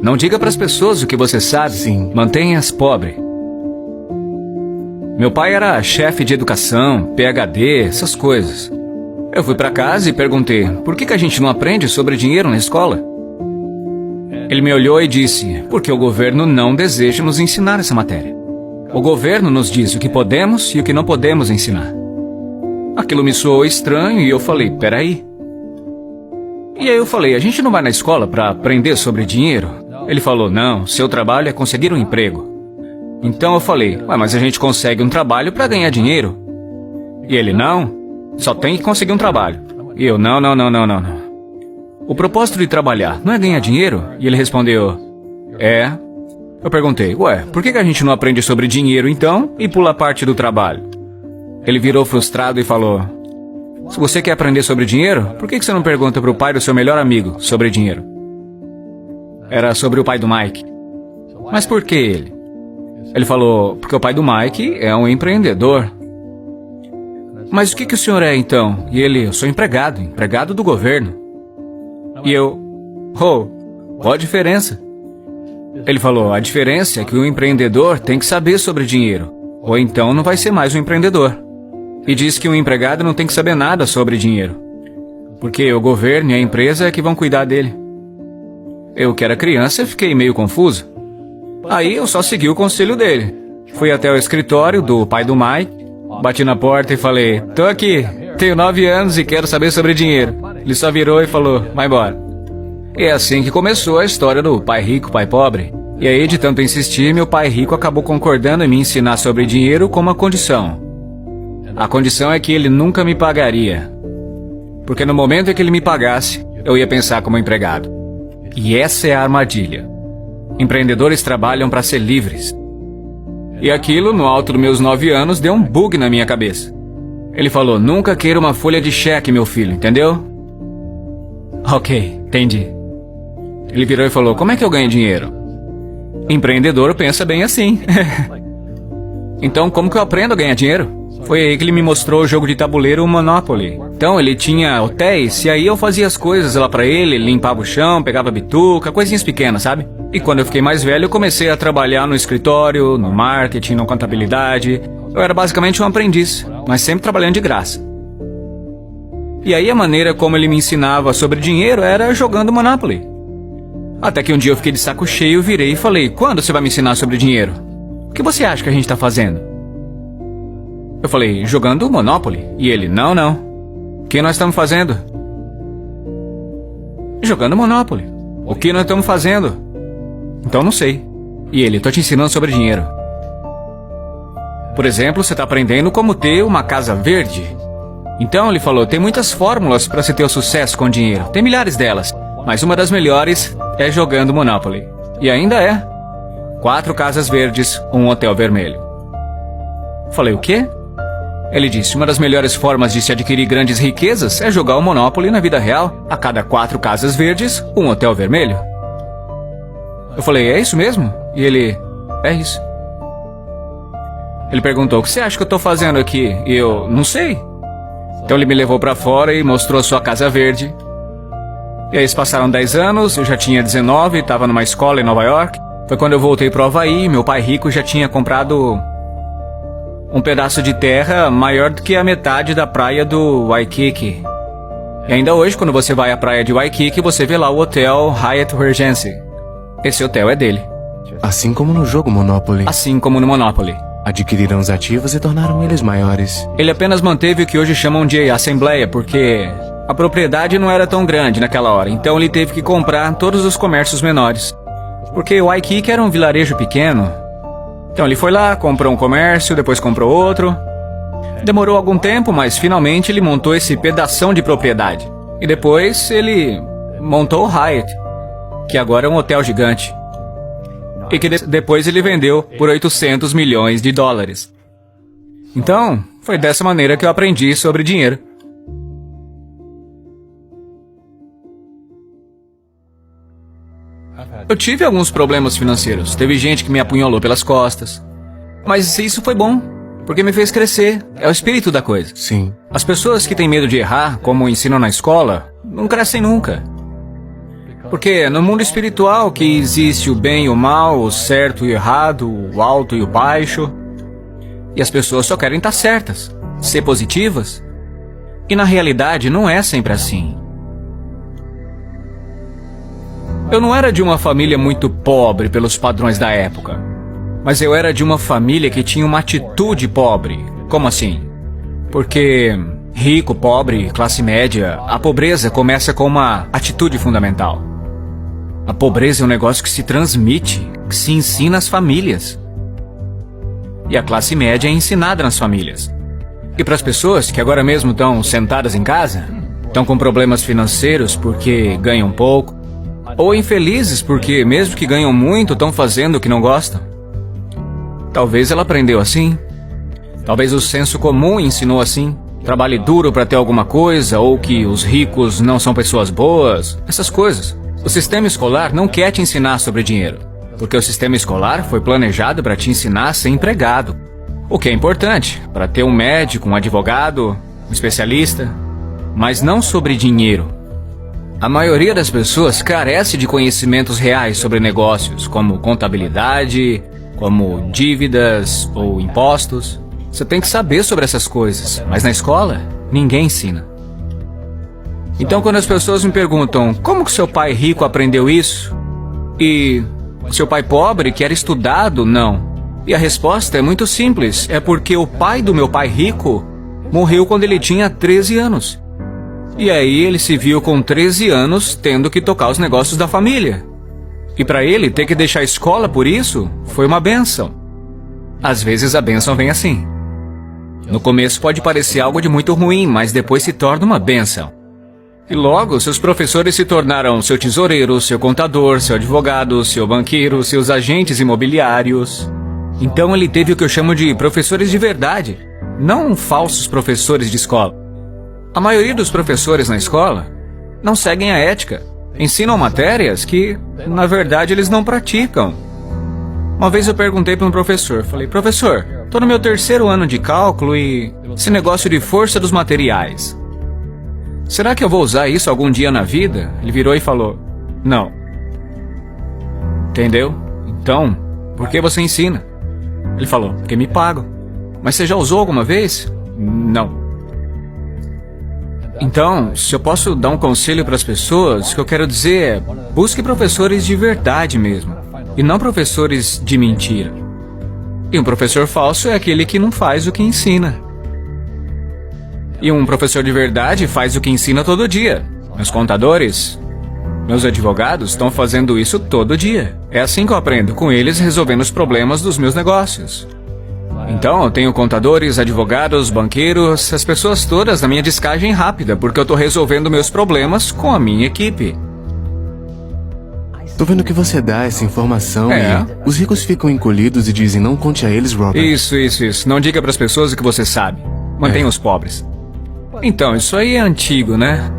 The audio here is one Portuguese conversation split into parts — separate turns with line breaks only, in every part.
Não diga para as pessoas o que você sabe.
Sim.
Mantenha-as pobre. Meu pai era chefe de educação, PhD, essas coisas. Eu fui para casa e perguntei, por que a gente não aprende sobre dinheiro na escola? Ele me olhou e disse, porque o governo não deseja nos ensinar essa matéria. O governo nos diz o que podemos e o que não podemos ensinar. Aquilo me soou estranho e eu falei, peraí. E aí eu falei, a gente não vai na escola para aprender sobre dinheiro? Ele falou, não, seu trabalho é conseguir um emprego. Então eu falei, ué, mas a gente consegue um trabalho para ganhar dinheiro. E ele, não, só tem que conseguir um trabalho. E eu, não. O propósito de trabalhar não é ganhar dinheiro? E ele respondeu, é. Eu perguntei, ué, por que a gente não aprende sobre dinheiro então e pula a parte do trabalho? Ele virou frustrado e falou, se você quer aprender sobre dinheiro, por que você não pergunta para o pai do seu melhor amigo sobre dinheiro? Era sobre o pai do Mike. Mas por que ele? Ele falou, porque o pai do Mike é um empreendedor. Mas o que o senhor é então? E ele, eu sou empregado do governo. E eu, qual a diferença? Ele falou, a diferença é que o empreendedor tem que saber sobre dinheiro, ou então não vai ser mais um empreendedor. E disse que o empregado não tem que saber nada sobre dinheiro, porque o governo e a empresa é que vão cuidar dele. Eu, que era criança, fiquei meio confuso. Aí eu só segui o conselho dele. Fui até o escritório do pai do Mike, bati na porta e falei, tô aqui, tenho 9 anos e quero saber sobre dinheiro. Ele só virou e falou, vai embora. E é assim que começou a história do pai rico, pai pobre. E aí, de tanto insistir, meu pai rico acabou concordando em me ensinar sobre dinheiro com uma condição. A condição é que ele nunca me pagaria. Porque no momento em que ele me pagasse, eu ia pensar como empregado. E essa é a armadilha. Empreendedores trabalham para ser livres. E aquilo, no alto dos meus 9 anos, deu um bug na minha cabeça. Ele falou, nunca queira uma folha de cheque, meu filho, entendeu? Ok, entendi. Ele virou e falou, como é que eu ganho dinheiro? Empreendedor pensa bem assim. Então, como que eu aprendo a ganhar dinheiro? Foi aí que ele me mostrou o jogo de tabuleiro Monopoly. Então, ele tinha hotéis, e aí eu fazia as coisas lá pra ele, limpava o chão, pegava bituca, coisinhas pequenas, sabe? E quando eu fiquei mais velho, eu comecei a trabalhar no escritório, no marketing, na contabilidade. Eu era basicamente um aprendiz, mas sempre trabalhando de graça. E aí a maneira como ele me ensinava sobre dinheiro era jogando Monopoly. Até que um dia eu fiquei de saco cheio, virei e falei, quando você vai me ensinar sobre dinheiro? O que você acha que a gente tá fazendo? Eu falei, jogando Monopoly. E ele, não. O que nós estamos fazendo? Jogando Monopoly. O que nós estamos fazendo? Então não sei. E ele, tô te ensinando sobre dinheiro. Por exemplo, você tá aprendendo como ter uma casa verde. Então ele falou, tem muitas fórmulas para se ter o sucesso com dinheiro. Tem milhares delas. Mas uma das melhores é jogando Monopoly. E ainda é. 4 casas verdes, um hotel vermelho. Falei, o quê? Ele disse, uma das melhores formas de se adquirir grandes riquezas é jogar o Monopoly na vida real. A cada 4 casas verdes, um hotel vermelho. Eu falei, é isso mesmo? E ele, é isso. Ele perguntou, o que você acha que eu tô fazendo aqui? E eu, não sei. Então ele me levou pra fora e mostrou sua casa verde. E aí se passaram 10 anos, eu já tinha 19, estava numa escola em Nova York. Foi quando eu voltei pro Havaí, meu pai rico já tinha comprado um pedaço de terra maior do que a metade da praia do Waikiki. E ainda hoje, quando você vai à praia de Waikiki, você vê lá o hotel Hyatt Regency. Esse hotel é dele.
Assim como no jogo Monopoly.
Assim como no Monopoly.
Adquiriram os ativos e tornaram eles maiores.
Ele apenas manteve o que hoje chamam de assembleia, porque a propriedade não era tão grande naquela hora. Então ele teve que comprar todos os comércios menores. Porque o Waikiki era um vilarejo pequeno. Então ele foi lá, comprou um comércio, depois comprou outro. Demorou algum tempo, mas finalmente ele montou esse pedação de propriedade. E depois ele montou o Hyatt, que agora é um hotel gigante. E que depois ele vendeu por 800 milhões de dólares. Então, foi dessa maneira que eu aprendi sobre dinheiro. Eu tive alguns problemas financeiros. Teve gente que me apunhalou pelas costas. Mas isso foi bom, porque me fez crescer. É o espírito da coisa.
Sim.
As pessoas que têm medo de errar, como ensinam na escola, não crescem nunca. Porque no mundo espiritual que existe o bem e o mal, o certo e o errado, o alto e o baixo. E as pessoas só querem estar certas, ser positivas. E na realidade não é sempre assim. Eu não era de uma família muito pobre pelos padrões da época. Mas eu era de uma família que tinha uma atitude pobre. Como assim? Porque rico, pobre, classe média, a pobreza começa com uma atitude fundamental. A pobreza é um negócio que se transmite, que se ensina às famílias. E a classe média é ensinada nas famílias. E para as pessoas que agora mesmo estão sentadas em casa, estão com problemas financeiros porque ganham pouco, ou infelizes porque mesmo que ganham muito, estão fazendo o que não gostam. Talvez ela aprendeu assim. Talvez o senso comum ensinou assim. Trabalhe duro para ter alguma coisa, ou que os ricos não são pessoas boas, essas coisas. O sistema escolar não quer te ensinar sobre dinheiro, porque o sistema escolar foi planejado para te ensinar a ser empregado. O que é importante, para ter um médico, um advogado, um especialista, mas não sobre dinheiro. A maioria das pessoas carece de conhecimentos reais sobre negócios, como contabilidade, como dívidas ou impostos. Você tem que saber sobre essas coisas, mas na escola, ninguém ensina. Então, quando as pessoas me perguntam como que seu pai rico aprendeu isso? E seu pai pobre, que era estudado, não. E a resposta é muito simples, é porque o pai do meu pai rico morreu quando ele tinha 13 anos. E aí ele se viu com 13 anos tendo que tocar os negócios da família. E para ele ter que deixar a escola por isso, foi uma bênção. Às vezes a bênção vem assim. No começo pode parecer algo de muito ruim, mas depois se torna uma bênção. E logo, seus professores se tornaram seu tesoureiro, seu contador, seu advogado, seu banqueiro, seus agentes imobiliários. Então ele teve o que eu chamo de professores de verdade, não falsos professores de escola. A maioria dos professores na escola não seguem a ética. Ensinam matérias que, na verdade, eles não praticam. Uma vez eu perguntei para um professor, falei, professor, estou no meu 3º ano de cálculo e esse negócio de força dos materiais. Será que eu vou usar isso algum dia na vida? Ele virou e falou, não. Entendeu? Então, por que você ensina? Ele falou, porque me pagam. Mas você já usou alguma vez? Não. Então, se eu posso dar um conselho para as pessoas, o que eu quero dizer é, busque professores de verdade mesmo, e não professores de mentira. E um professor falso é aquele que não faz o que ensina. E um professor de verdade faz o que ensina todo dia. Meus contadores, meus advogados estão fazendo isso todo dia. É assim que eu aprendo, com eles resolvendo os problemas dos meus negócios. Então, eu tenho contadores, advogados, banqueiros, as pessoas todas na minha descagem rápida, porque eu estou resolvendo meus problemas com a minha equipe.
Tô vendo que você dá essa informação e os ricos ficam encolhidos e dizem não conte a eles, Robert.
Isso. Não diga para as pessoas o que você sabe. Mantenha os pobres. Então, isso aí é antigo, né?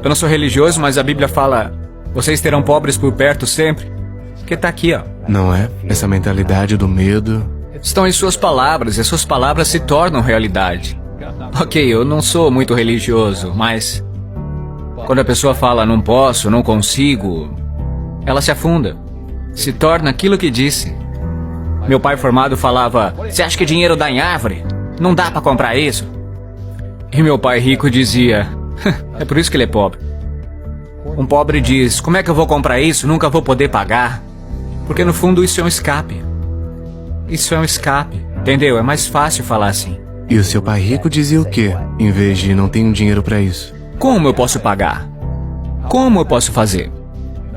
Eu não sou religioso, mas a Bíblia fala, vocês terão pobres por perto sempre. Porque tá aqui, ó.
Não é? Essa mentalidade do medo.
Estão em suas palavras, e as suas palavras se tornam realidade. Ok, eu não sou muito religioso, mas quando a pessoa fala não posso, não consigo, ela se afunda. Se torna aquilo que disse. Meu pai formado falava, você acha que dinheiro dá em árvore? Não dá pra comprar isso. E meu pai rico dizia, é por isso que ele é pobre. Um pobre diz, como é que eu vou comprar isso? Nunca vou poder pagar. Porque no fundo isso é um escape. Isso é um escape, entendeu? É mais fácil falar assim.
E o seu pai rico dizia o quê? Em vez de não tenho dinheiro pra isso.
Como eu posso pagar? Como eu posso fazer?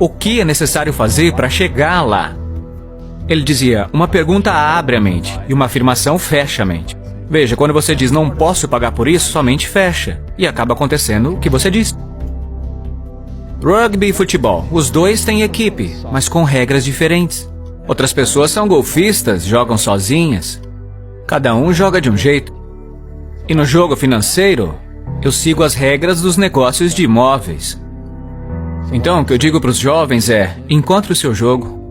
O que é necessário fazer para chegar lá? Ele dizia, uma pergunta abre a mente e uma afirmação fecha a mente. Veja, quando você diz não posso pagar por isso, sua mente fecha. E acaba acontecendo o que você disse. Rugby e futebol. Os dois têm equipe, mas com regras diferentes. Outras pessoas são golfistas, jogam sozinhas. Cada um joga de um jeito. E no jogo financeiro, eu sigo as regras dos negócios de imóveis. Então, o que eu digo para os jovens é, encontre o seu jogo.